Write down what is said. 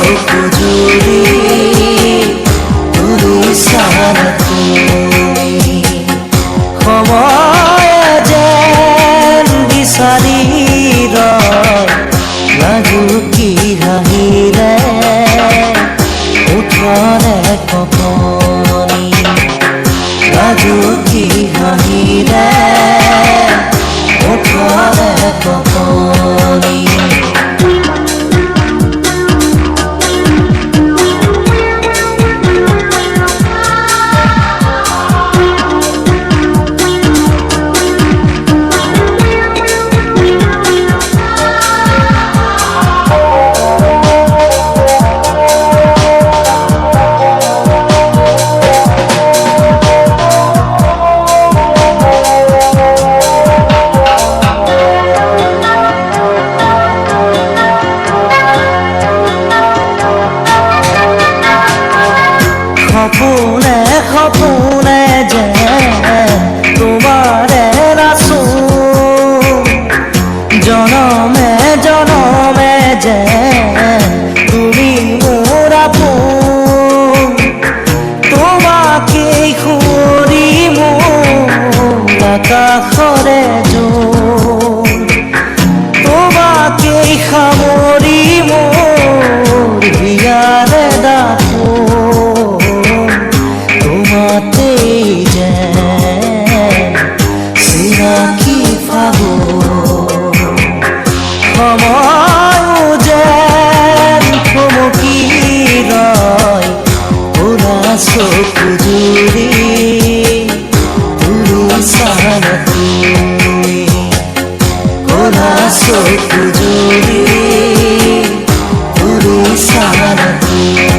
চকু জুৰি তুলিছানে তুমি সময় যেন বিচাৰি ৰয় লাজুকী হাঁহিৰে উঠৰে কপনি লাজুকী হাঁহিৰে উঠৰে কপনি সপোনে সপোনে যে তোমাৰে নাচো জনমে জনমে যে তুমি মোৰ আপোন তোমাকেই সুৰি মোৰ আকাশৰে জোন তোমাকেই সামৰি মোৰ হিয়াৰে দাপোন তোমাতেই যেন চিনাকি ফাগুন সময়ো যেন থমকি ৰয় ক'লা চকু জুৰি তুলিছানে তুমি ক'লা চকু জুৰি তুলিছানে তুমি